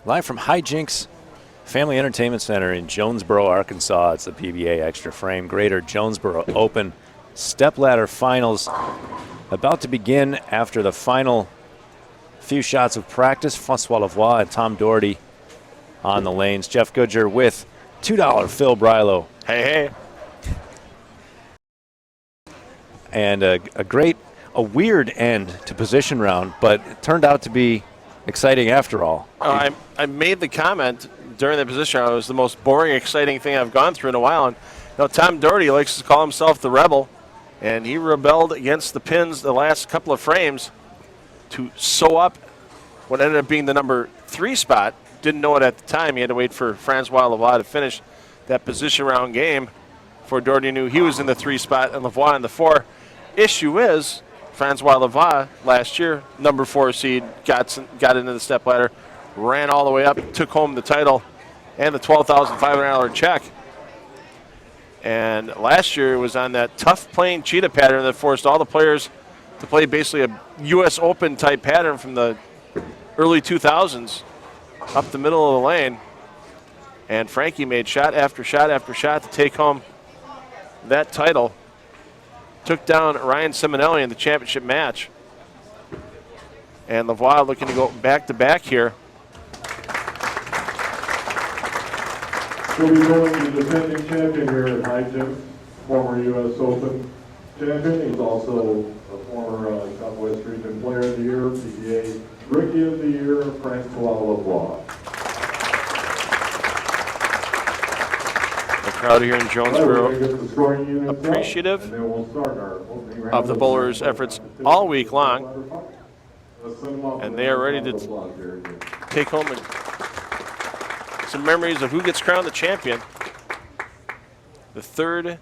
Live from Hijinx Family Entertainment Center in Jonesboro, Arkansas. It's the PBA Xtra Frame Greater Jonesboro Open Stepladder Finals about to begin after the final few shots of practice. François Lavoie and Tom Daugherty on the lanes. Jeff Goodger with $2 Phil Brylow. Hey, hey. And a weird end to position round, but it turned out to be exciting after all. I made the comment during the position round, it was the most boring, exciting thing I've gone through in a while. And Tom Daugherty likes to call himself the rebel, and he rebelled against the pins the last couple of frames to sew up what ended up being the number 3 spot. Didn't know it at the time. He had to wait for François Lavoie to finish that position round game before Daugherty knew he was in the 3 spot and Lavoie in the 4. Issue is, François Lavoie last year, number 4 seed, got into the stepladder, ran all the way up, took home the title and the $12,500 check. And last year it was on that tough playing cheetah pattern that forced all the players to play basically a U.S. Open type pattern from the early 2000s up the middle of the lane. And Frankie made shot after shot after shot to take home that title. Took down Ryan Simonelli in the championship match. And Lavoie looking to go back-to-back here. We'll be joining the defending champion here at Hijinx, former U.S. Open champion. He's also a former Southwest Region Player of the Year, PBA Rookie of the Year, François Lavoie. The crowd here in Jonesboro appreciative of the bowlers' efforts all week long, and they are ready to take home some memories of who gets crowned the champion. The 3rd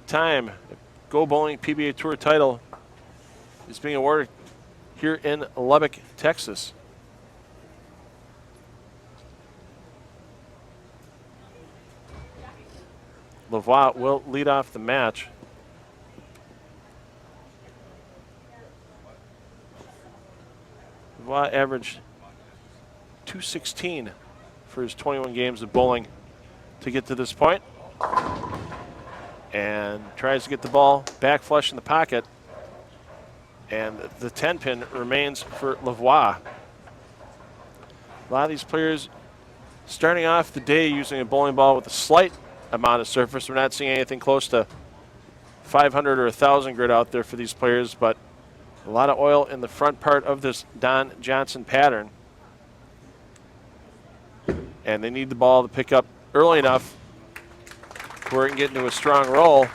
time the Go Bowling PBA Tour title is being awarded here in Lubbock, Texas. Lavoie will lead off the match. Lavoie averaged .216 for his 21 games of bowling to get to this point. And tries to get the ball back flush in the pocket. And the 10-pin remains for Lavoie. A lot of these players starting off the day using a bowling ball with a slight amount of surface. We're not seeing anything close to 500 or 1,000 grit out there for these players, but a lot of oil in the front part of this Don Johnson pattern. And they need the ball to pick up early enough where it can get into a strong roll.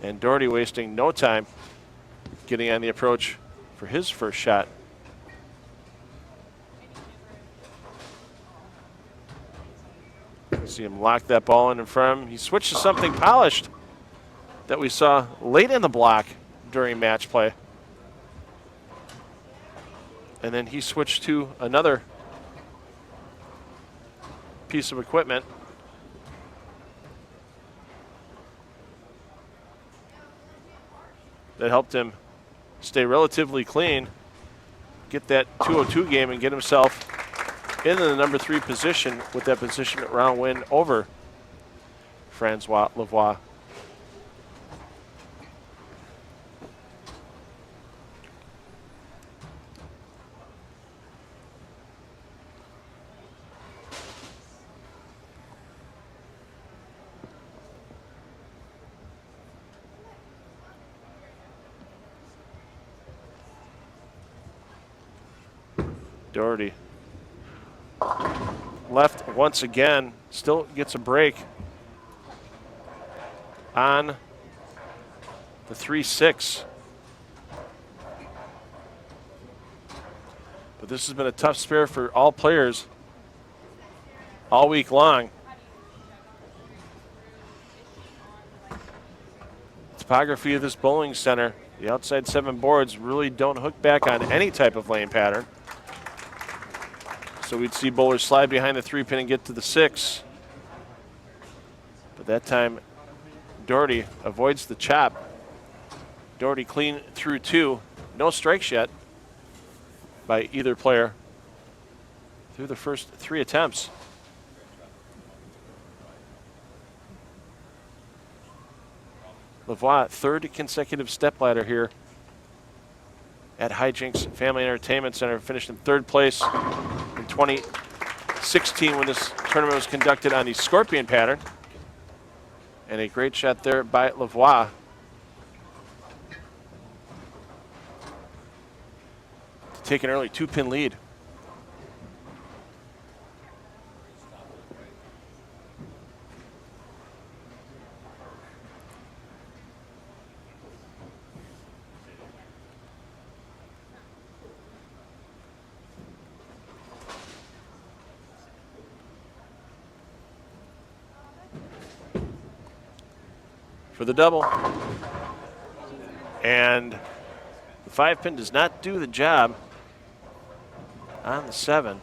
And Daugherty wasting no time getting on the approach for his first shot. See him lock that ball in front of him. He switched to something polished that we saw late in the block during match play. And then he switched to another piece of equipment. That helped him stay relatively clean, get that 202 game and get himself into the number 3 position with that position round win over François Lavoie. Daugherty left once again, still gets a break on the 3-6. But this has been a tough spare for all players all week long. Topography of this bowling center, the outside 7 boards really don't hook back on any type of lane pattern. So we'd see bowlers slide behind the 3-pin and get to the 6. But that time, Daugherty avoids the chop. Daugherty clean through 2. No strikes yet. by either player through the first 3 attempts. Lavoie, 3rd consecutive stepladder here at Hijinx Family Entertainment Center. Finished in 3rd place in 2016 when this tournament was conducted on the scorpion pattern. And a great shot there by Lavoie. To take an early 2-pin lead. For the double. And the 5-pin does not do the job on the 7.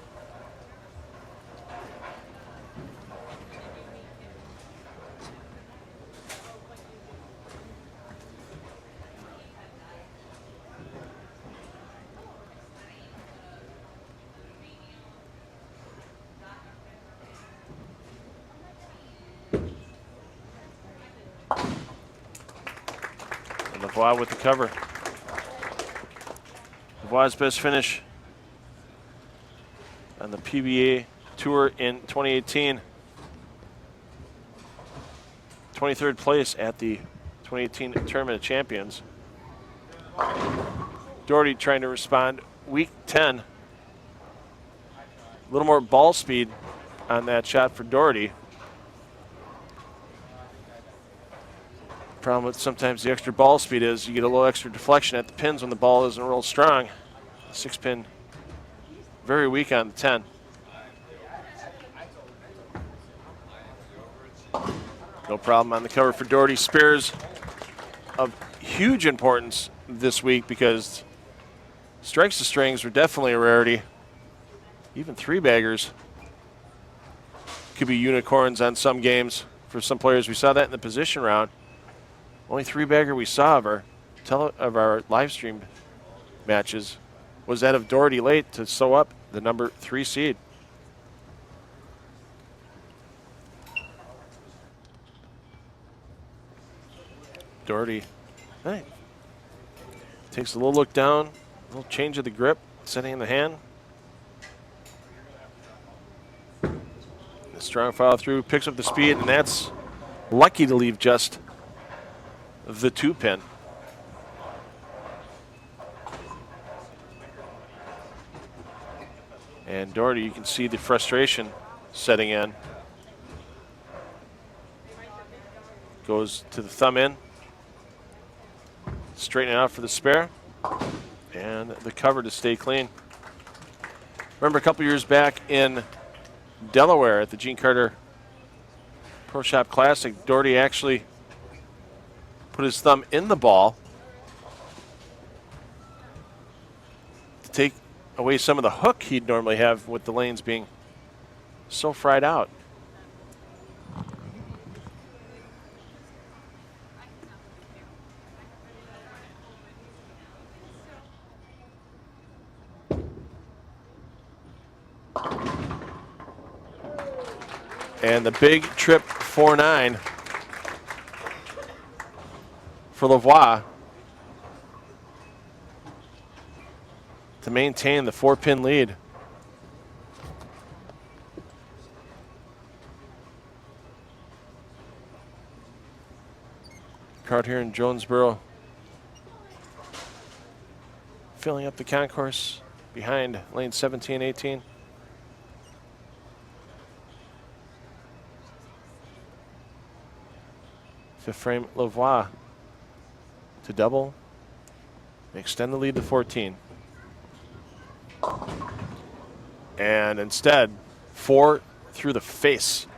Lavoie with the cover. Lavoie's best finish on the PBA Tour in 2018. 23rd place at the 2018 Tournament of Champions. Daugherty trying to respond. Week 10. A little more ball speed on that shot for Daugherty. Problem with sometimes the extra ball speed is you get a little extra deflection at the pins when the ball isn't real strong. 6-pin, very weak on the 10. No problem on the cover for Daugherty. Spares of huge importance this week because strikes to strings were definitely a rarity. Even 3-baggers could be unicorns on some games for some players. We saw that in the position round. Only 3-bagger we saw of our live stream matches was that of Daugherty late to sew up the number 3 seed. Daugherty takes a little look down, a little change of the grip, setting in the hand. A strong follow through, picks up the speed, and that's lucky to leave just the 2-pin. And Daugherty, you can see the frustration setting in. Goes to the thumb in. Straighten it out for the spare. And the cover to stay clean. Remember a couple years back in Delaware at the Gene Carter Pro Shop Classic, Daugherty actually put his thumb in the ball to take away some of the hook he'd normally have with the lanes being so fried out. And the big trip 4-9 for Lavoie to maintain the 4-pin lead. Crowd here in Jonesboro filling up the concourse behind lanes 17 and 18. Fifth frame Lavoie to double and extend the lead to 14. And instead, 4 through the face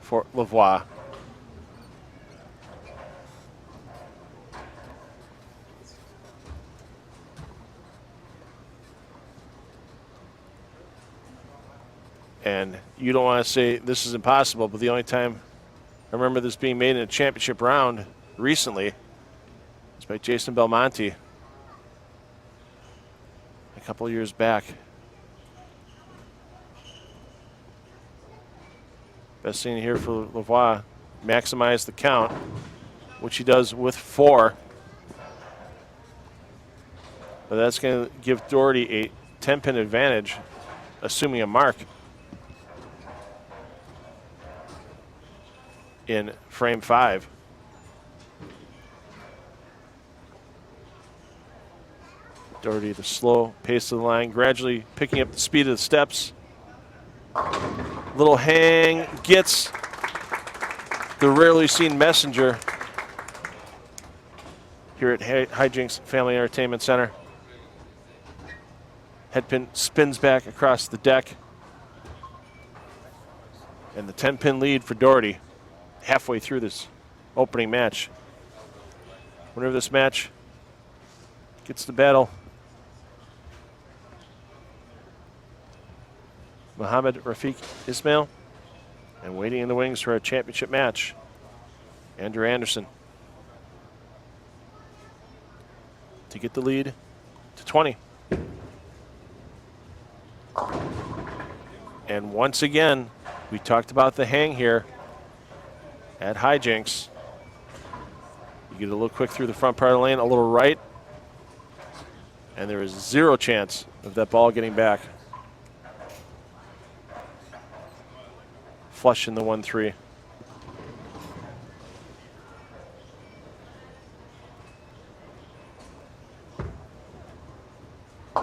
for Lavoie. And you don't want to say this is impossible, but the only time I remember this being made in a championship round recently is by Jason Belmonte. I a couple years back. Best thing here for Lavoie, maximize the count, which he does with 4. But that's going to give Daugherty a 10-pin advantage, assuming a mark in frame 5. Daugherty, the slow pace of the line, gradually picking up the speed of the steps. Little hang, gets the rarely seen messenger here at Hijinx Family Entertainment Center. Headpin spins back across the deck. And the 10-pin lead for Daugherty halfway through this opening match. Whenever this match gets to battle, Muhammad Rafiq Ismail, and waiting in the wings for our championship match, Andrew Anderson, to get the lead to 20. And once again, we talked about the hang here at Hijinx. You get a little quick through the front part of the lane, a little right, and there is 0 chance of that ball getting back. Flush in the 1-3.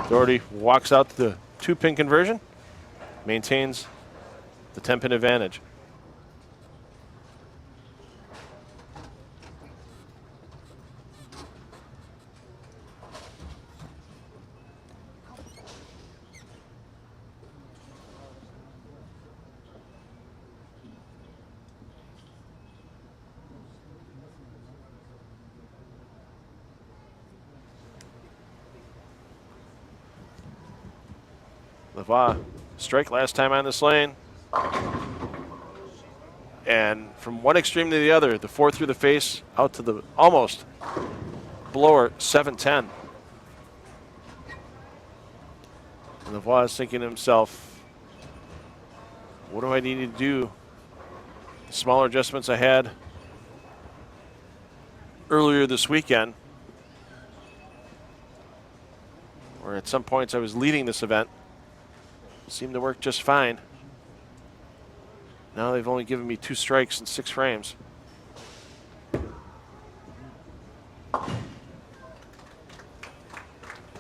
Daugherty walks out to the 2-pin conversion, maintains the 10-pin advantage. Lavoie, strike last time on this lane. And from one extreme to the other, the 4 through the face, out to the almost blower 7-10. And Lavoie is thinking to himself, what do I need to do? The smaller adjustments I had earlier this weekend, or at some points I was leading this event, seemed to work just fine. Now they've only given me 2 strikes in 6 frames.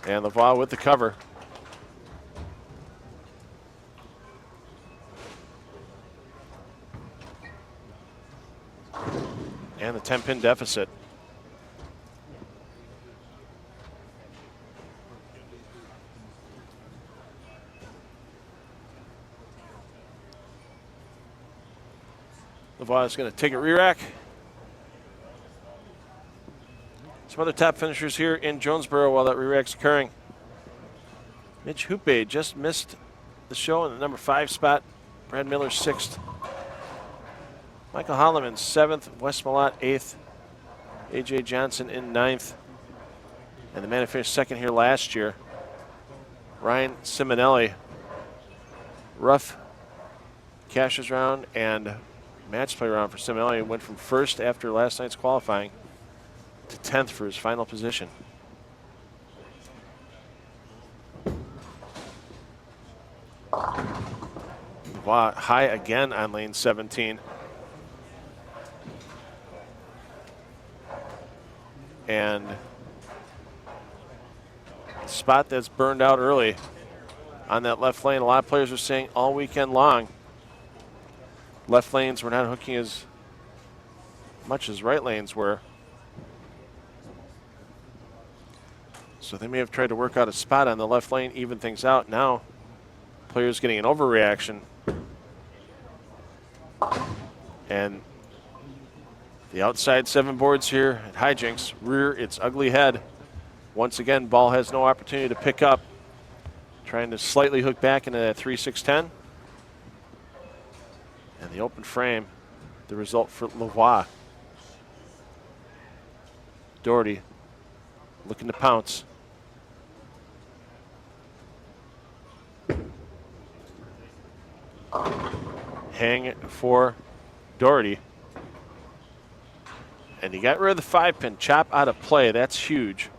And Lavoie with the cover. And the 10-pin deficit. Lavoie is going to take a re-rack. Some other top finishers here in Jonesboro while that re-rack's occurring. Mitch Hoope just missed the show in the number 5 spot. Brad Miller 6th. Michael Holloman 7th. Wes Malott 8th. A.J. Johnson in 9th. And the man who finished 2nd here last year, Ryan Simonelli. Rough cashes round and match play round for Simonelli. Went from 1st after last night's qualifying to 10th for his final position. Lavoie high again on lane 17. And the spot that's burned out early on that left lane. A lot of players are saying all weekend long, left lanes were not hooking as much as right lanes were. So they may have tried to work out a spot on the left lane, even things out. Now, players getting an overreaction. And the outside 7 boards here at Hijinx rear its ugly head. Once again, ball has no opportunity to pick up. Trying to slightly hook back into that 3-6-10. And the open frame, the result for Lavoie. Daugherty looking to pounce. hang for Daugherty. And he got rid of the 5-pin, chop out of play. That's huge.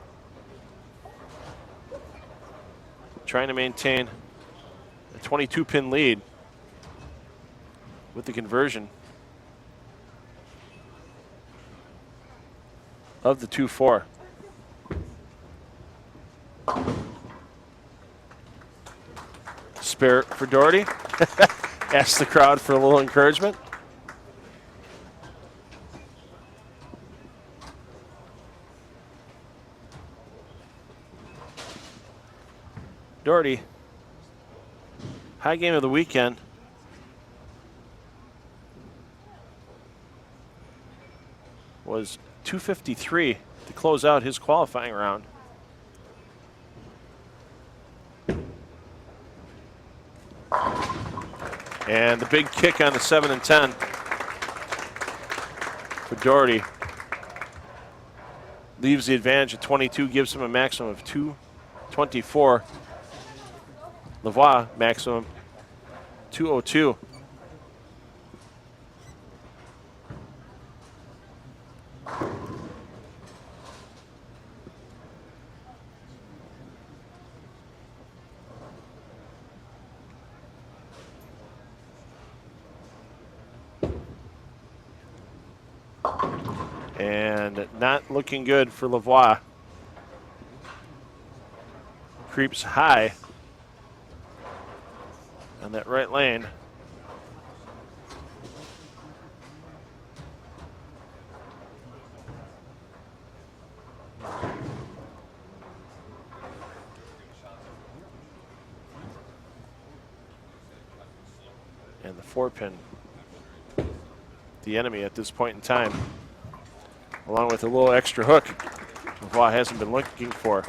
Trying to maintain a 22-pin lead with the conversion of the 2-4. Spare for Daugherty. Ask the crowd for a little encouragement. Daugherty, high game of the weekend. Was 253 to close out his qualifying round. And the big kick on the 7 and 10 for Daugherty leaves the advantage at 22, gives him a maximum of 224. Lavoie maximum 202. And not looking good for Lavoie. Creeps high on that right lane. And the 4-pin, the enemy at this point in time, along with a little extra hook Lavoie hasn't been looking for.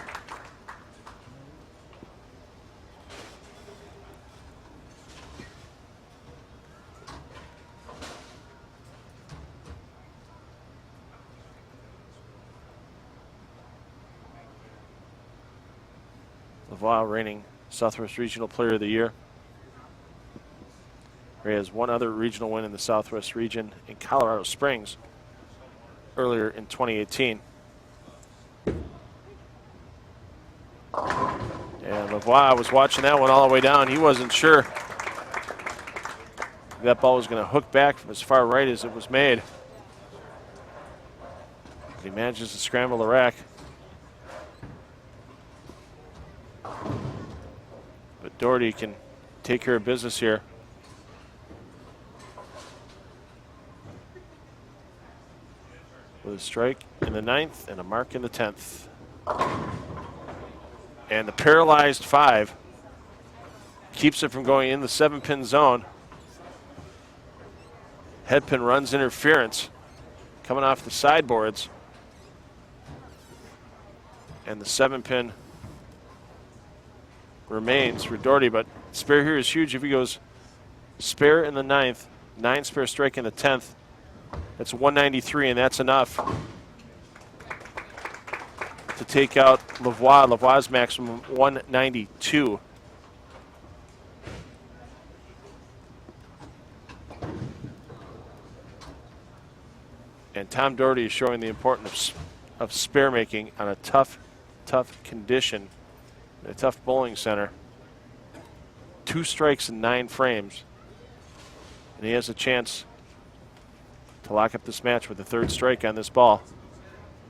Lavoie reigning Southwest Regional Player of the Year. He has one other regional win in the Southwest region in Colorado Springs earlier in 2018. And Lavoie was watching that one all the way down. He wasn't sure that ball was going to hook back from as far right as it was made. But he manages to scramble the rack. But Daugherty can take care of business here. With a strike in the 9th and a mark in the 10th. And the paralyzed 5 keeps it from going in the 7-pin zone. Headpin runs interference coming off the sideboards. And the 7-pin remains for Daugherty, but spare here is huge. If he goes spare in the 9th, 9 spare strike in the 10th, that's 193, and that's enough to take out Lavoie. Lavoie's maximum 192. And Tom Daugherty is showing the importance of spare making on a tough condition, a tough bowling center. 2 strikes in 9 frames, and he has a chance to lock up this match with the 3rd strike on this ball.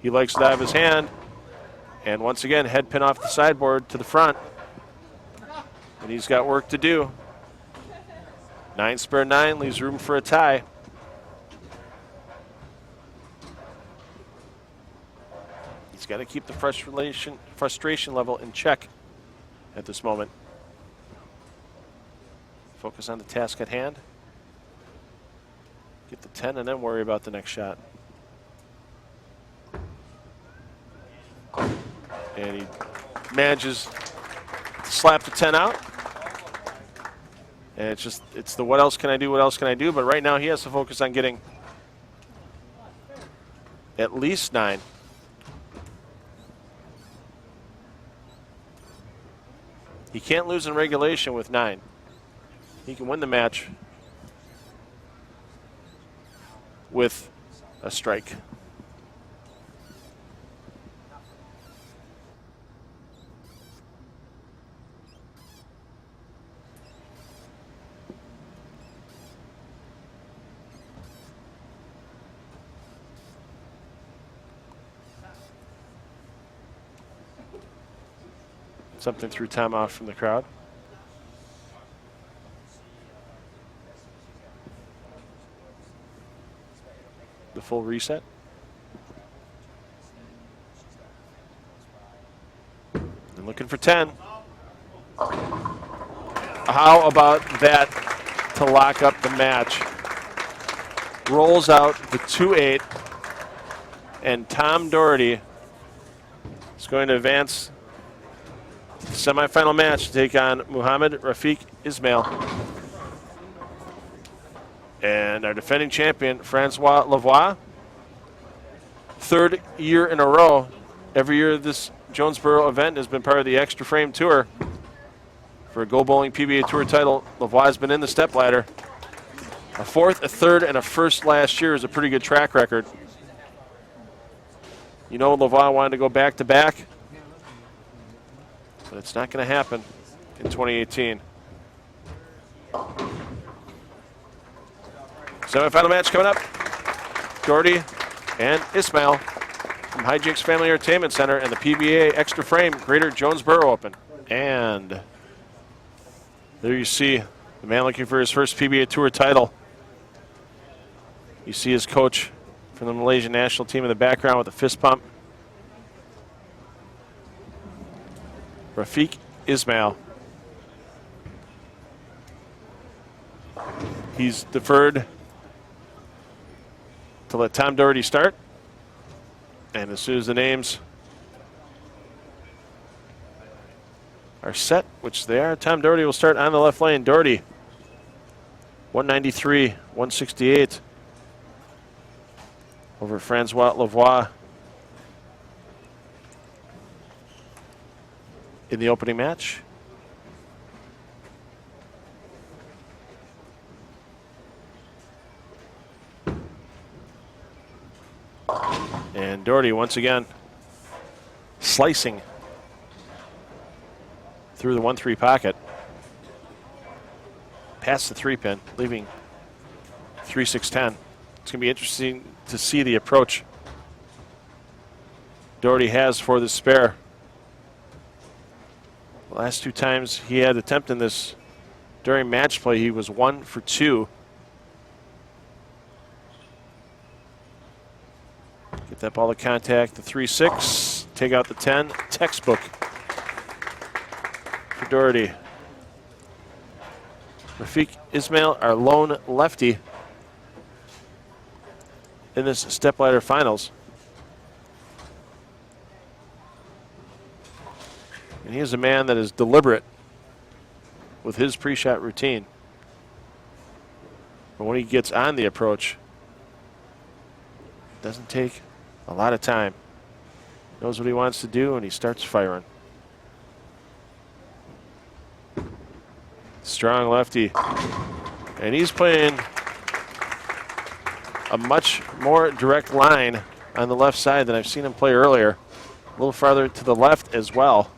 He likes it out of his hand, and once again, head pin off the sideboard to the front, and he's got work to do. 9 spare 9 leaves room for a tie. He's got to keep the frustration level in check at this moment. Focus on the task at hand. Get the 10 and then worry about the next shot. And he manages to slap the 10 out. And it's the what else can I do, what else can I do? But right now he has to focus on getting at least 9. He can't lose in regulation with 9. He can win the match with a strike. Something through timeout from the crowd. The full reset. And looking for 10. How about that to lock up the match? Rolls out the 2-8, and Tom Daugherty is going to advance to the semifinal match to take on Muhammad Rafiq Ismail. And our defending champion, François Lavoie. Third year in a row. Every year this Jonesboro event has been part of the Xtra Frame Tour. For a Go Bowling PBA Tour title, Lavoie has been in the stepladder. A fourth, a third, and a first last year is a pretty good track record. You know Lavoie wanted to go back-to-back, but it's not going to happen in 2018. Semifinal match coming up. Daugherty and Ismail from Hijinx Family Entertainment Center and the PBA Xtra Frame Greater Jonesboro Open. And there you see the man looking for his first PBA Tour title. You see his coach from the Malaysian national team in the background with a fist pump. Rafiq Ismail. He's deferred to let Tom Daugherty start. And as soon as the names are set, which they are, Tom Daugherty will start on the left lane. Daugherty, 193, 168 over François Lavoie in the opening match. And Daugherty once again slicing through the 1-3 pocket, past the 3-pin, leaving 3-6-10. It's going to be interesting to see the approach Daugherty has for the spare. The last two times he had attempted this during match play, he was 1 for 2. Get that ball to contact the 3-6, take out the 10, textbook for Daugherty. Rafiq Ismail, our lone lefty in this stepladder finals. And he is a man that is deliberate with his pre-shot routine. But when he gets on the approach, it doesn't take a lot of time. Knows what he wants to do, and he starts firing. Strong lefty. And he's playing a much more direct line on the left side than I've seen him play earlier. A little farther to the left as well.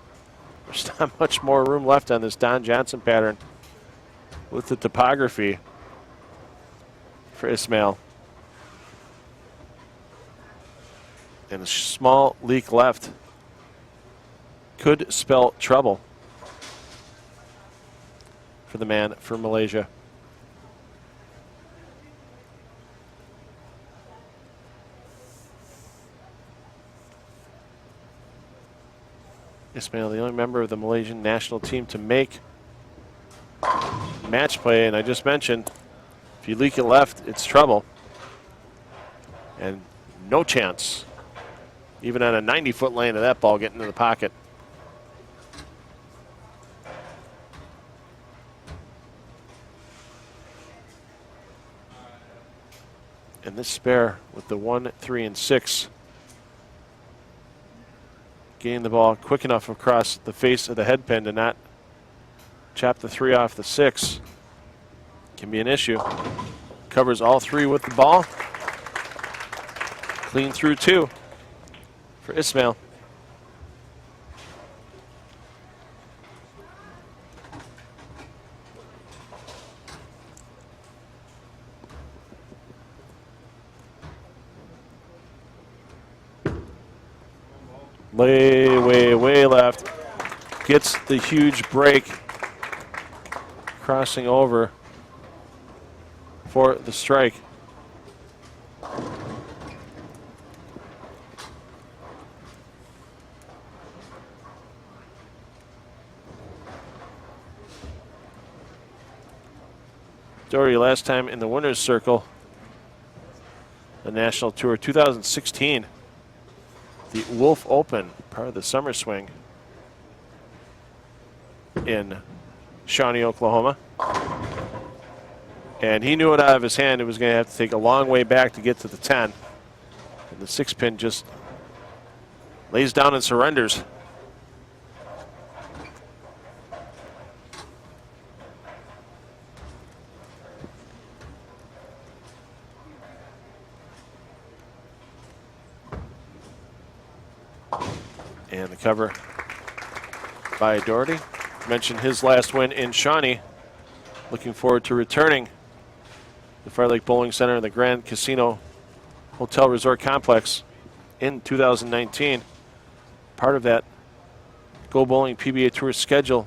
There's not much more room left on this Don Johnson pattern with the topography for Ismail. And a small leak left could spell trouble for the man from Malaysia. Ismail, the only member of the Malaysian national team to make match play, and I just mentioned, if you leak it left, it's trouble. And no chance, even on a 90-foot lane, of that ball getting into the pocket. And this spare with the 1, 3, and 6 getting the ball quick enough across the face of the head pin to not chop the 3 off the 6 can be an issue. Covers all 3 with the ball. Clean through 2 for Ismail. Way left. Gets the huge break. Crossing over for the strike. Daugherty last time in the winner's circle, the National Tour 2016. The Wolf Open, part of the summer swing in Shawnee, Oklahoma. And he knew it out of his hand. It was going to have to take a long way back to get to the 10. And the 6-pin just lays down and surrenders. And the cover by Daugherty. Mentioned his last win in Shawnee. Looking forward to returning the Fire Lake Bowling Center and the Grand Casino Hotel Resort Complex in 2019. Part of that Go Bowling PBA Tour schedule.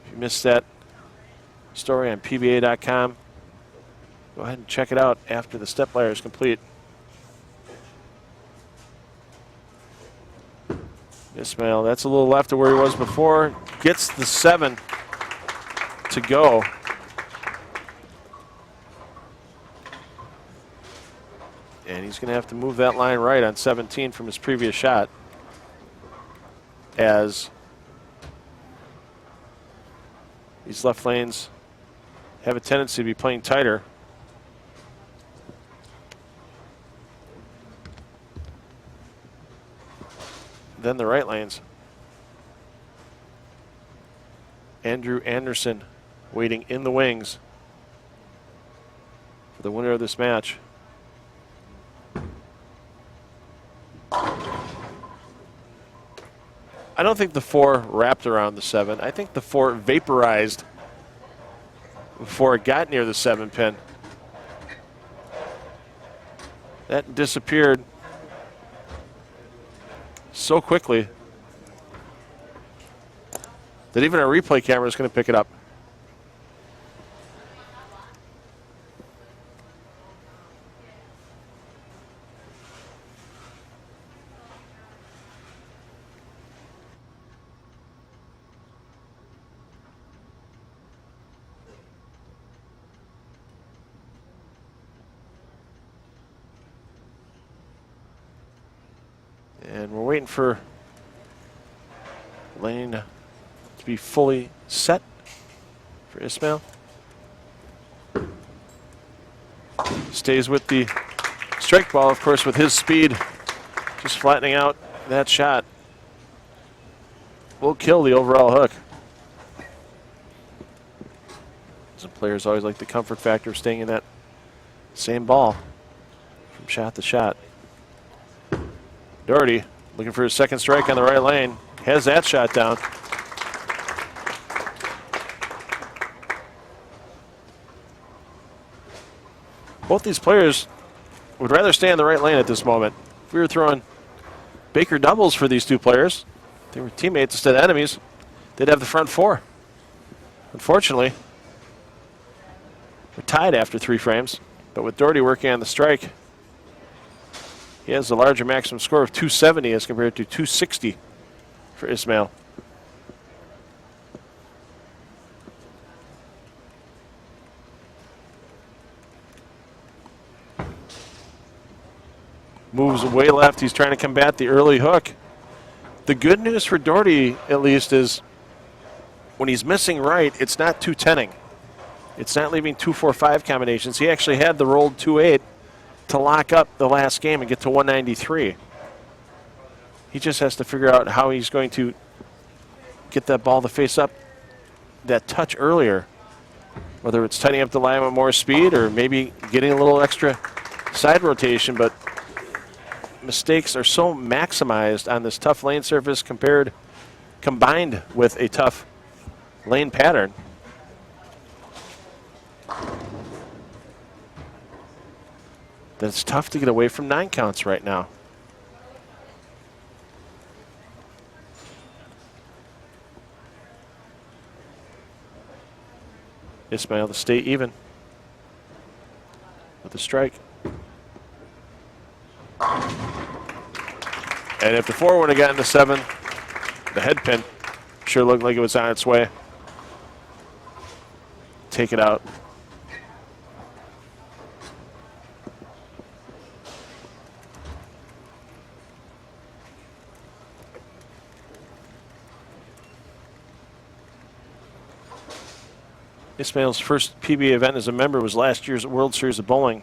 If you missed that story on PBA.com, go ahead and check it out after the Stepladder is complete. Ismail, that's a little left of where he was before. Gets the 7 to go. And he's going to have to move that line right on 17 from his previous shot, as these left lanes have a tendency to be playing tighter. Then the right lanes. Andrew Anderson waiting in the wings for the winner of this match. I don't think the 4 wrapped around the 7. I think the 4 vaporized before it got near the 7-pin. That disappeared so quickly that even our replay camera is going to pick it up. And we're waiting for lane to be fully set for Ismail. Stays with the strike ball, of course, with his speed, just flattening out that shot. Will kill the overall hook. Some players always like the comfort factor of staying in that same ball from shot to shot. Daugherty looking for his second strike on the right lane. Has that shot down. Both these players would rather stay on the right lane at this moment. If we were throwing Baker doubles for these two players, they were teammates instead of enemies, they'd have the front 4. Unfortunately, we're tied after 3 frames, but with Daugherty working on the strike, he has a larger maximum score of 270 as compared to 260 for Ismail. Moves way left. He's trying to combat the early hook. The good news for Daugherty, at least, is when he's missing right, it's not 210ing. It's not leaving 2-4-5 combinations. He actually had the rolled 2-8 to lock up the last game and get to 193. He just has to figure out how he's going to get that ball to face up that touch earlier, whether it's tightening up the line with more speed or maybe getting a little extra side rotation, but mistakes are so maximized on this tough lane surface combined with a tough lane pattern. That it's tough to get away from 9 counts right now. Ismail to stay even with the strike. And if the 4 would have gotten to 7, the head pin sure looked like it was on its way. Take it out. Ismail's first PBA event as a member was last year's World Series of Bowling.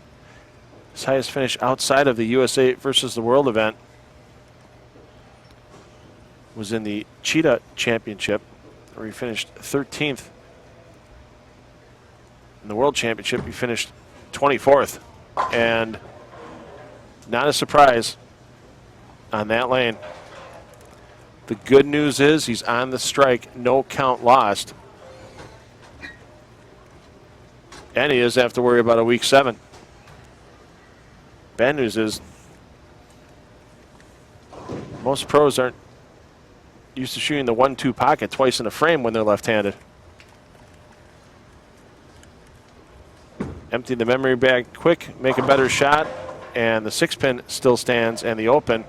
His highest finish outside of the USA versus the World event was in the Cheetah Championship, where he finished 13th. In the World Championship, he finished 24th. And not a surprise on that lane. The good news is he's on the strike, no count lost. And he doesn't have to worry about a week 7. Bad news is most pros aren't used to shooting the 1-2 pocket twice in a frame when they're left-handed. Empty the memory bag quick, make a better shot, and the 6-pin still stands, and the open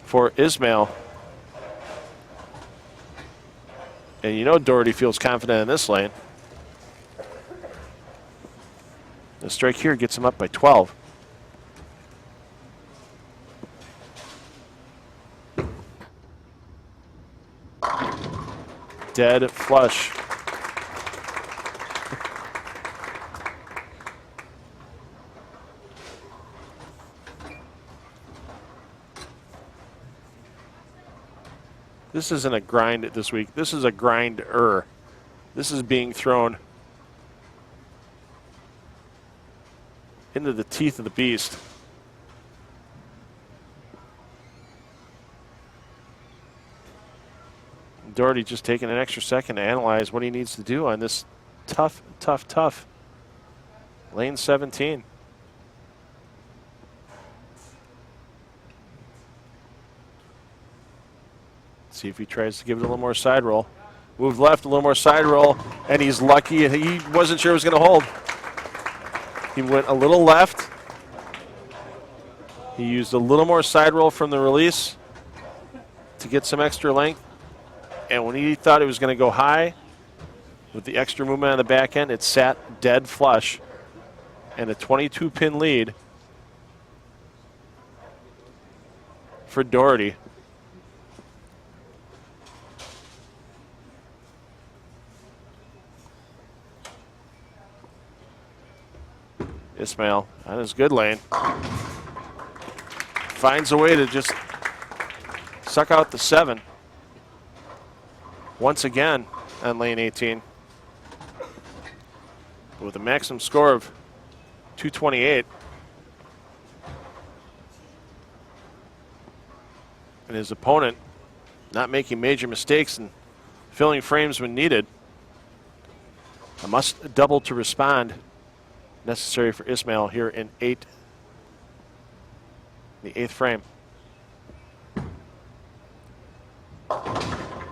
for Ismail. And you know Daugherty feels confident in this lane. The strike here gets him up by 12. Dead flush. This isn't a grind this week. This is a grinder. This is being thrown into the teeth of the beast. Daugherty just taking an extra second to analyze what he needs to do on this tough lane 17. See if he tries to give it a little more side roll. Move left, a little more side roll, and he's lucky. He wasn't sure it was going to hold. He went a little left. He used a little more side roll from the release to get some extra length. And when he thought it was going to go high, with the extra movement on the back end, it sat dead flush. And a 22-pin lead for Daugherty. Ismail on his good lane finds a way to just suck out the 7 once again on lane 18 with a maximum score of 228. And his opponent not making major mistakes and filling frames when needed. A must double to respond necessary for Ismail here in the 8th frame.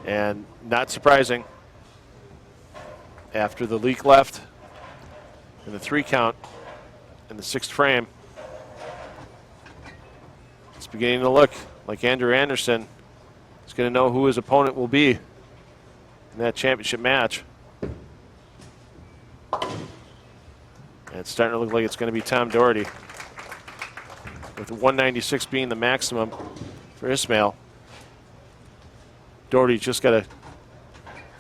And not surprising, after the leak left and the 3 count in the 6th frame, it's beginning to look like Andrew Anderson is going to know who his opponent will be in that championship match. And it's starting to look like it's going to be Tom Daugherty, with 196 being the maximum for Ismail. Daugherty just got to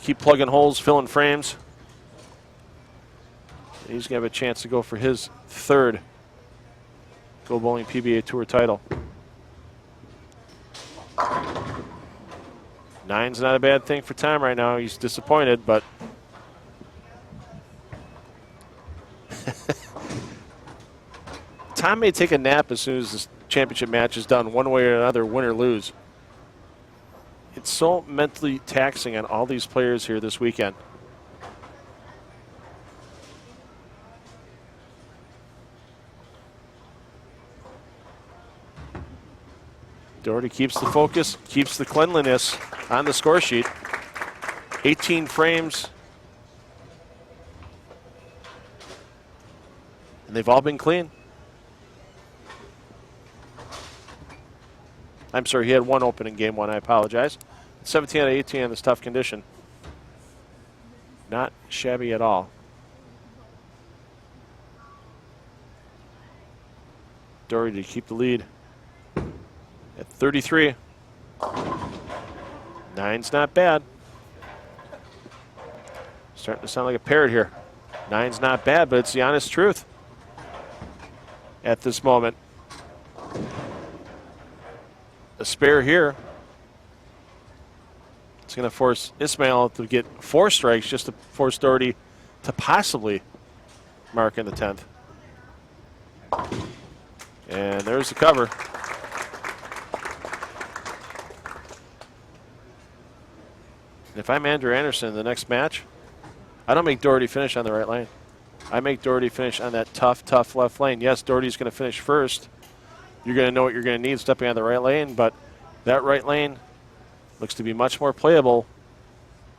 keep plugging holes, filling frames. He's going to have a chance to go for his 3rd Go Bowling PBA Tour title. 9's not a bad thing for Tom right now. He's disappointed, but Tom may take a nap as soon as this championship match is done, one way or another, win or lose. It's so mentally taxing on all these players here this weekend. Daugherty keeps the focus, keeps the cleanliness on the score sheet. 18 frames. And they've all been clean. I'm sorry, he had one open in game one. I apologize. 17 out of 18 in this tough condition. Not shabby at all. Daugherty to keep the lead at 33. 9's not bad. Starting to sound like a parrot here. 9's not bad, but it's the honest truth at this moment. A spare here. It's going to force Ismail to get 4 strikes just to force Daugherty to possibly mark in the 10th. And there's the cover. If I'm Andrew Anderson in the next match, I don't make Daugherty finish on the right lane. I make Daugherty finish on that tough left lane. Yes, Daugherty's going to finish first. You're going to know what you're going to need stepping on the right lane, but that right lane looks to be much more playable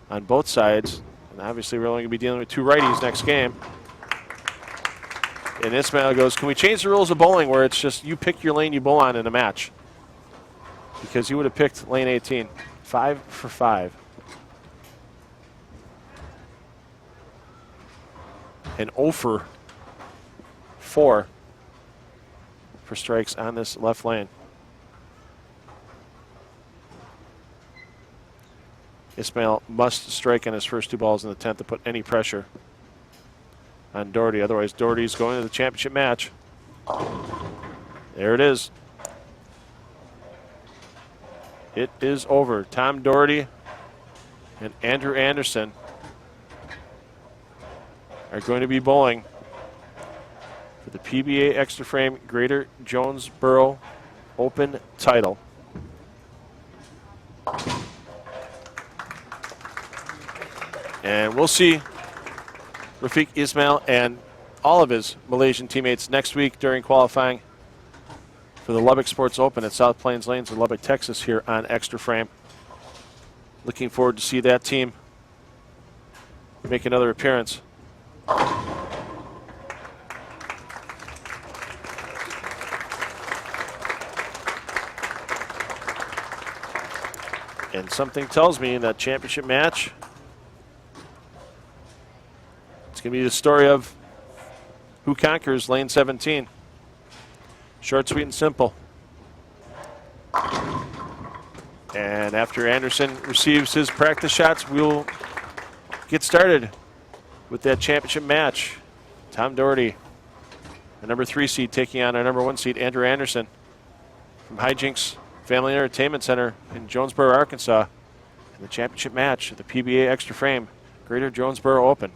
on both sides. And obviously, we're only going to be dealing with 2 righties next game. And Ismail goes, can we change the rules of bowling where it's just you pick your lane you bowl on in a match? Because he would have picked lane 18. 5 for 5. And 0 for 4 for strikes on this left lane. Ismail must strike on his first 2 balls in the 10th to put any pressure on Daugherty. Otherwise, Daugherty's going to the championship match. There it is. It is over. Tom Daugherty and Andrew Anderson are going to be bowling for the PBA Xtra Frame Greater Jonesboro Open title. And we'll see Rafiq, Ismail, and all of his Malaysian teammates next week during qualifying for the Lubbock Sports Open at South Plains Lanes in Lubbock, Texas here on Xtra Frame. Looking forward to see that team make another appearance. And something tells me in that championship match, it's going to be the story of who conquers lane 17. Short, sweet, and simple. And after Anderson receives his practice shots, we'll get started with that championship match. Tom Daugherty, the number 3 seed, taking on our number 1 seed, Andrew Anderson, from Hijinx Family Entertainment Center in Jonesboro, Arkansas, in the championship match of the PBA Xtra Frame Greater Jonesboro Open.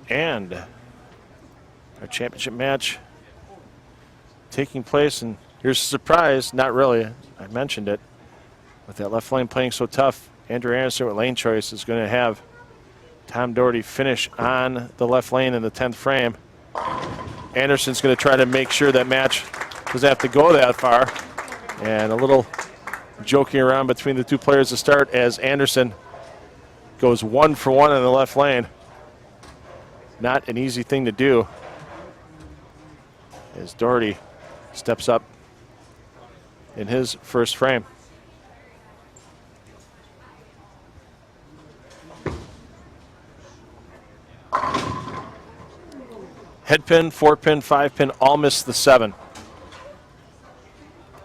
And our championship match taking place, and here's a surprise, not really, I mentioned it, with that left lane playing so tough, Andrew Anderson with lane choice is going to have Tom Daugherty finish on the left lane in the 10th frame. Anderson's going to try to make sure that match doesn't have to go that far, and a little joking around between the 2 players to start as Anderson goes 1 for 1 in the left lane. Not an easy thing to do as Daugherty steps up in his first frame. Head pin, 4-pin, 5-pin, all missed the 7.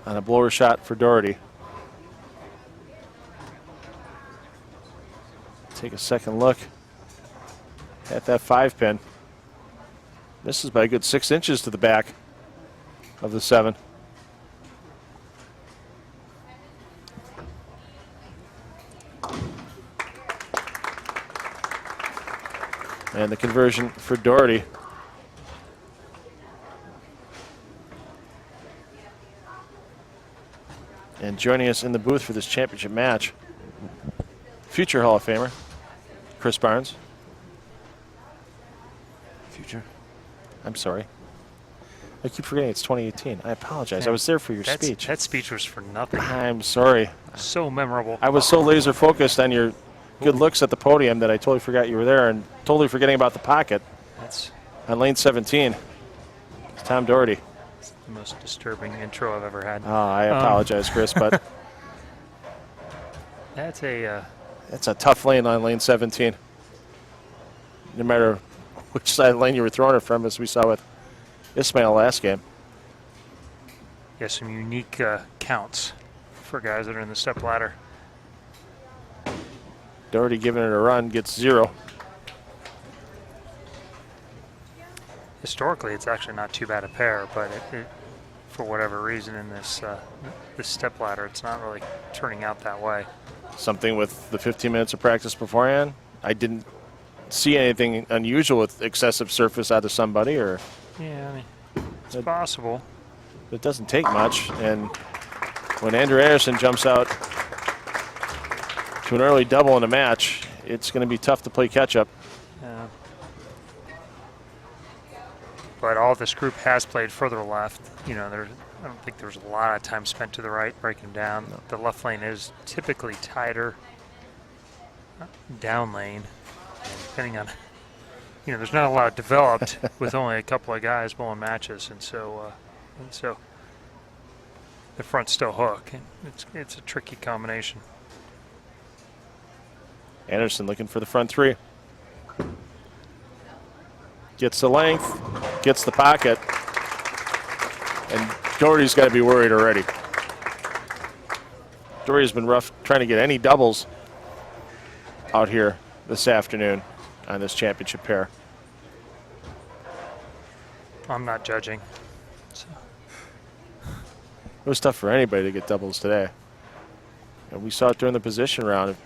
On a blower shot for Daugherty. Take a second look at that 5-pin. Misses by a good 6 inches to the back of the 7. And the conversion for Daugherty. And joining us in the booth for this championship match, future Hall of Famer, Chris Barnes. Future? I'm sorry. I keep forgetting it's 2018. I apologize. I was there for your speech. That speech was for nothing. I'm sorry. So memorable. I was so laser focused on your good looks at the podium that I totally forgot you were there, and totally forgetting about the pocket. That's on lane 17. It's Tom Daugherty. the most disturbing intro I've ever had. Oh, I apologize, Chris, but that's a tough lane on lane 17. No matter which side of the lane you were throwing it from, as we saw with Ismail last game. yeah, some unique counts for guys that are in the step ladder. Daugherty giving it a run, gets 0. Historically, it's actually not too bad a pair, but for whatever reason in this this step ladder, it's not really turning out that way. Something with the 15 minutes of practice beforehand. I didn't see anything unusual with excessive surface out of somebody, or Yeah, I mean, it's possible. it doesn't take much. And when Andrew Anderson jumps out to an early double in a match, it's going to be tough to play catch up. Yeah. But all this group has played further left. You know, I don't think there's a lot of time spent to the right breaking down. No. The left lane is typically tighter down lane. And depending on, you know, there's not a lot developed with only a couple of guys bowling matches, and so the front's still hook, and it's a tricky combination. Anderson looking for the front 3. Gets the length, gets the pocket, and Daugherty's got to be worried already. Daugherty's been rough trying to get any doubles out here this afternoon on this championship pair. I'm not judging. So. It was tough for anybody to get doubles today. And we saw it during the position round.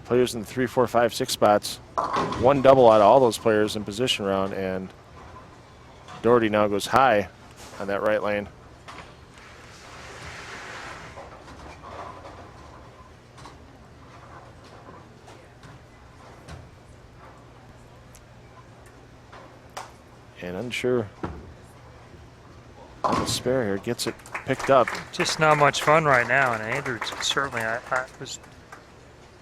Players in the 3, 4, 5, 6 spots. One double out of all those players in position round, and Daugherty now goes high on that right lane. And unsure on the spare here, gets it picked up. Just not much fun right now, and Andrew certainly, I was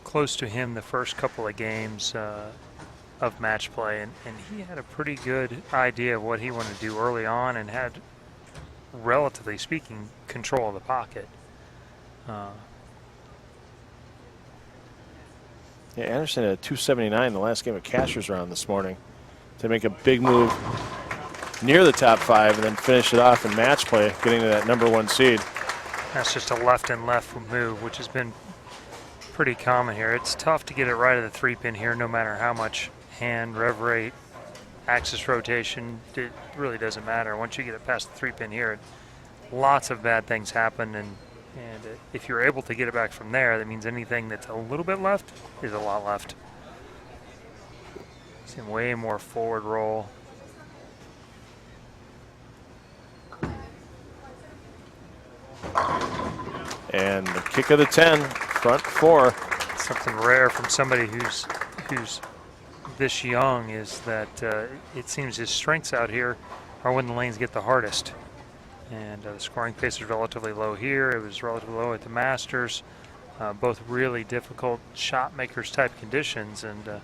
close to him the first couple of games of match play, and he had a pretty good idea of what he wanted to do early on and had, relatively speaking, control of the pocket. Yeah, Anderson had a 279 in the last game of Cashers round this morning to make a big move near the top 5 and then finish it off in match play, getting to that #1 seed. That's just a left and left move, which has been pretty common here. It's tough to get it right at the 3-pin here, no matter how much hand, rev rate, axis rotation. It really doesn't matter. Once you get it past the 3-pin here, lots of bad things happen, and if you're able to get it back from there, that means anything that's a little bit left is a lot left. Seeing way more forward roll. And the kick of the 10, front 4. Something rare from somebody who's this young is that it seems his strengths out here are when the lanes get the hardest. And the scoring pace is relatively low here. It was relatively low at the Masters. Both really difficult shot makers type conditions, and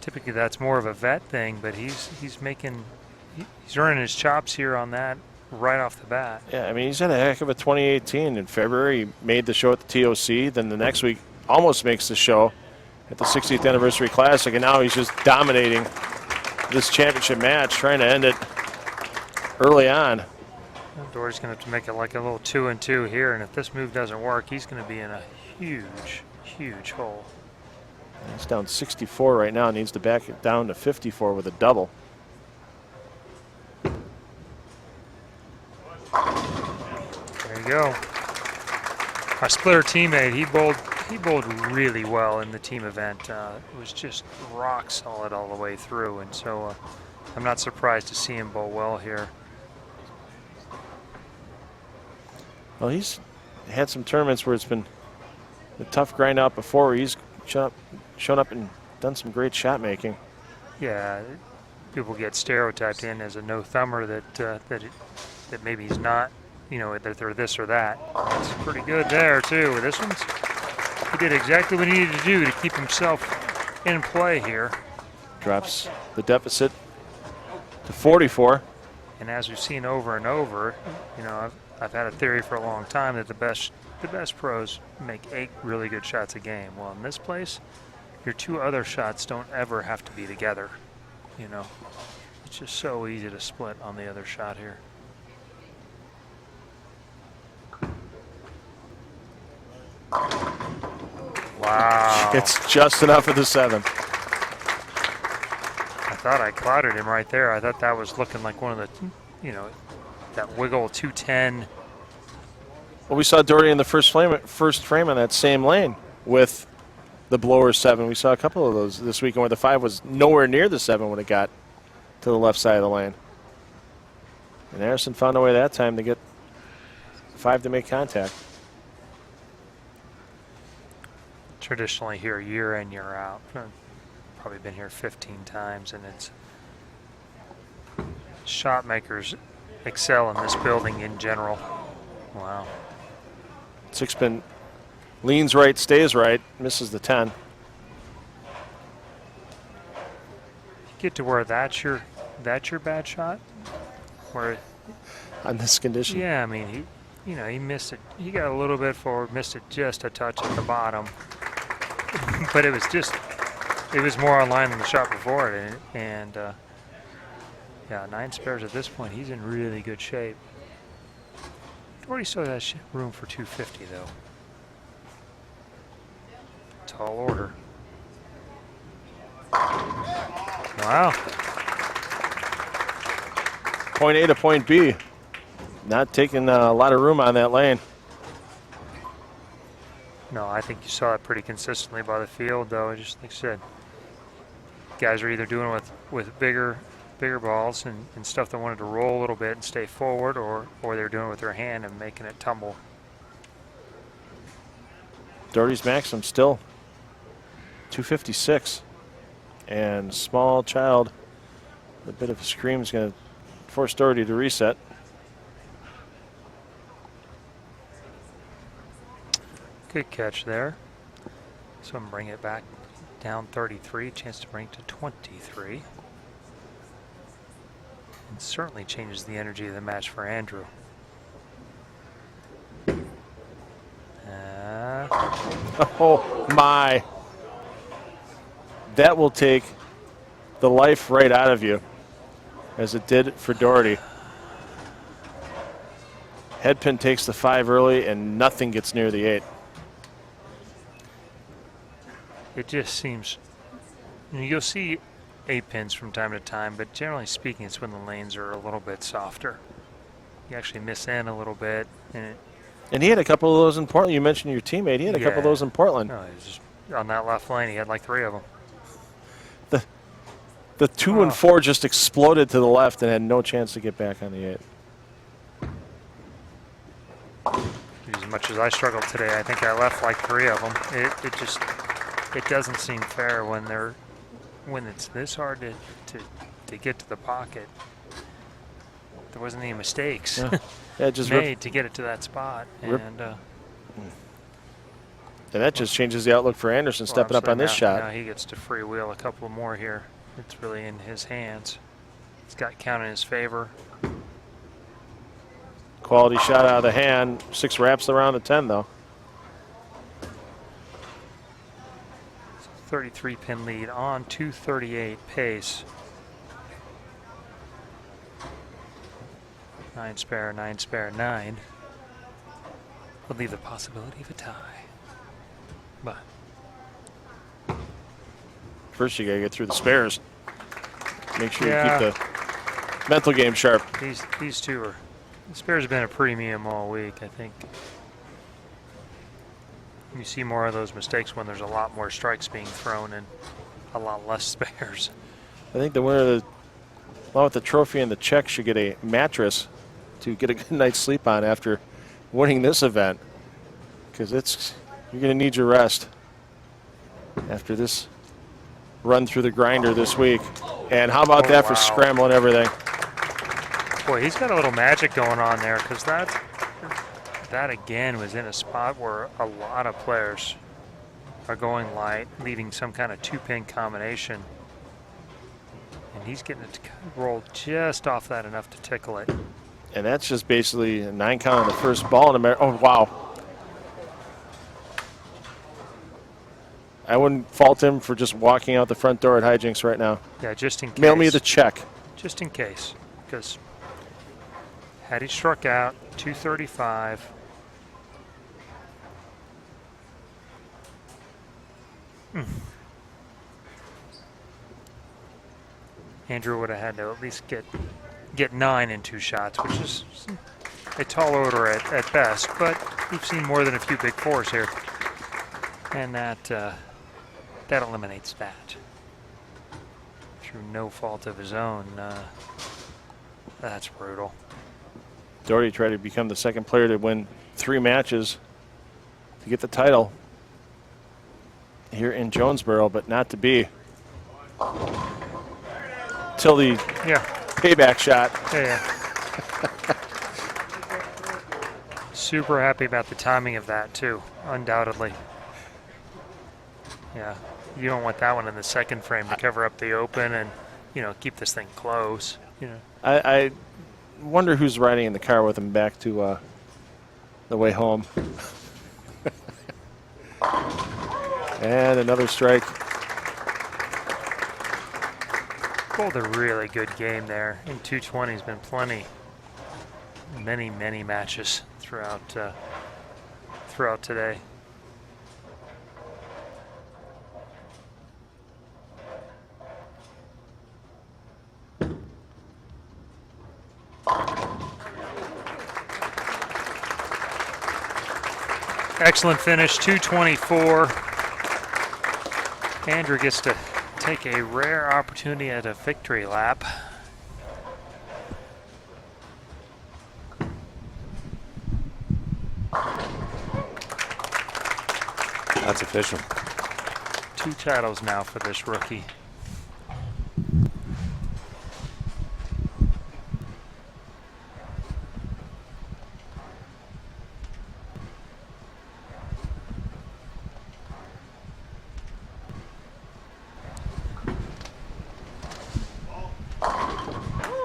typically that's more of a vet thing. But he's earning his chops here on that right off the bat. Yeah, I mean, he's had a heck of a 2018. In February, he made the show at the TOC. Then the next week, almost makes the show at the 60th Anniversary Classic. And now he's just dominating this championship match, trying to end it early on. Daugherty's going to have to make it like a little 2-2 here. And if this move doesn't work, he's going to be in a huge, huge hole. He's down 64 right now. Needs to back it down to 54 with a double. There you go. Our splitter teammate, he bowled really well in the team event. It was just rock solid all the way through, and so I'm not surprised to see him bowl well here. Well, he's had some tournaments where it's been a tough grind out before, where he's shown up and done some great shot making. Yeah, people get stereotyped in as a no-thumber that maybe he's not, you know, that they're this or that. It's pretty good there too. This one's, he did exactly what he needed to do to keep himself in play here. Drops the deficit to 44. And as we've seen over and over, you know, I've had a theory for a long time that the best pros make 8 really good shots a game. Well, in this place, your 2 other shots don't ever have to be together. You know, it's just so easy to split on the other shot here. Wow. It's just enough of the 7. I thought I clouded him right there. I thought that was looking like one of the, you know, that wiggle 210. Well, we saw Daugherty in the first frame on that same lane with the blower 7. We saw a couple of those this weekend where the 5 was nowhere near the 7 when it got to the left side of the lane. And Harrison found a way that time to get 5 to make contact. Traditionally here year in, year out. Probably been here 15 times, and it's shot makers excel in this building in general. Wow. 6-pin leans right, stays right, misses the 10. Get to where that's your bad shot, where On this condition? yeah, I mean he missed it. He got a little bit forward, missed it just a touch at the bottom, but it was more on line than the shot before it, and yeah, 9 spares at this point. He's in really good shape. Daugherty still has room for 250 though. Tall order. Wow. Point A to point B. Not taking a lot of room on that lane. No, I think you saw it pretty consistently by the field, though. Just like I said, guys are either doing it with bigger balls and stuff that wanted to roll a little bit and stay forward, or they're doing it with their hand and making it tumble. Daugherty's maximum still 256. And small child, a bit of a scream is going to force Daugherty to reset. Good catch there. So I'm bring it back down 33, chance to bring it to 23. And certainly changes the energy of the match for Andrew. Oh my. That will take the life right out of you, as it did for Daugherty. Headpin takes the 5 early and nothing gets near the 8. It just seems, you'll see 8 pins from time to time, but generally speaking, it's when the lanes are a little bit softer. You actually miss in a little bit, and he had a couple of those in Portland. You mentioned your teammate. He had a couple of those in Portland. No, he was just on that left lane. He had like 3 of them. The 2 and 4 just exploded to the left and had no chance to get back on the 8. As much as I struggled today, I think I left like 3 of them. It doesn't seem fair when it's this hard to get to the pocket. There wasn't any mistakes Just made to get it to that spot, and that just changes the outlook for Anderson stepping up on this shot. Now he gets to freewheel a couple more here. It's really in his hands. He's got count in his favor. Quality shot out of the hand. 6 wraps around the 10, though. 33 pin lead on 238 pace. 9 spare, 9 spare, 9. Would leave the possibility of a tie. But first, you got to get through the spares. Make sure you keep the mental game sharp. These two are. The spares have been a premium all week, I think. You see more of those mistakes when there's a lot more strikes being thrown and a lot less spares. I think the winner of the, along with the trophy and the check, should get a mattress to get a good night's sleep on after winning this event, because you're going to need your rest after this run through the grinder this week. And how about that for scrambling everything? Boy, he's got a little magic going on there, because that again was in a spot where a lot of players are going light, leaving some kind of 2-pin combination. And he's getting it to roll just off that enough to tickle it. And that's just basically a 9 count on the first ball in America. Oh, wow. I wouldn't fault him for just walking out the front door at Hijinx right now. Yeah, just in case. Mail me the check. Just in case, because had he struck out, 235. Andrew would have had to at least get 9 in 2 shots, which is a tall order at best, but we've seen more than a few big 4s here. And that eliminates that. Through no fault of his own. That's brutal. Daugherty tried to become the second player to win 3 matches to get the title here in Jonesboro, but not to be till the payback shot. Yeah. Super happy about the timing of that too, undoubtedly. Yeah, you don't want that one in the second frame to cover up the open and, keep this thing close. I wonder who's riding in the car with him back to the way home. And another strike. Pulled a really good game there. In 220 has been plenty, many matches throughout today. Excellent finish, 224. Andrew gets to take a rare opportunity at a victory lap. That's official. 2 titles now for this rookie.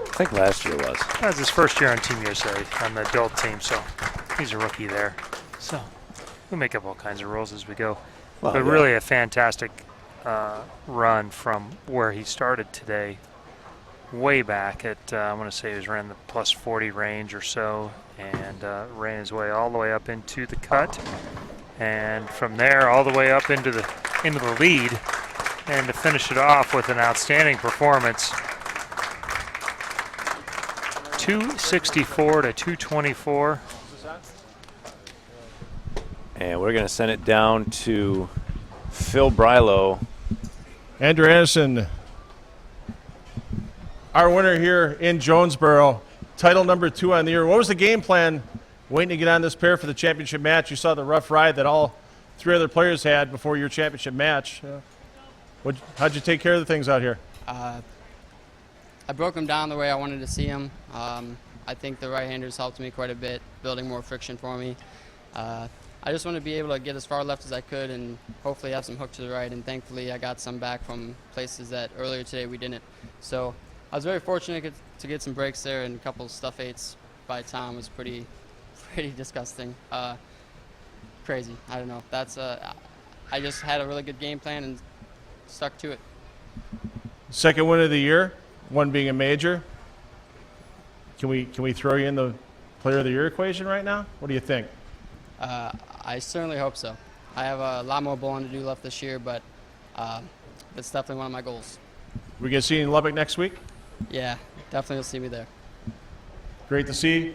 I think last year was. That was his first year on Team USA, on the adult team, so he's a rookie there. So we make up all kinds of rules as we go. Well, but really a fantastic run from where he started today, way back at, I want to say he was around the plus 40 range or so, and ran his way all the way up into the cut. And from there all the way up into the lead, and to finish it off with an outstanding performance. 264 to 224. And we're going to send it down to Phil Brylow. Andrew Anderson, our winner here in Jonesboro, title number 2 on the year. What was the game plan waiting to get on this pair for the championship match? You saw the rough ride that all 3 other players had before your championship match. How'd you take care of the things out here? I broke them down the way I wanted to see them. I think the right-handers helped me quite a bit, building more friction for me. I just want to be able to get as far left as I could and hopefully have some hook to the right, and thankfully I got some back from places that earlier today we didn't. So I was very fortunate to get some breaks there and a couple of stuff 8s. by Tom was pretty disgusting. Crazy. I don't know. I just had a really good game plan and stuck to it. Second win of the year, one being a major. Can we throw you in the Player of the Year equation right now? What do you think? I certainly hope so. I have a lot more bowling to do left this year, but that's definitely one of my goals. We going to see you in Lubbock next week? Yeah, definitely will see me there. Great to see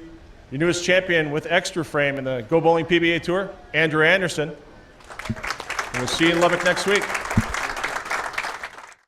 your newest champion with Xtra Frame in the Go Bowling PBA Tour, Andrew Anderson. We'll see you in Lubbock next week.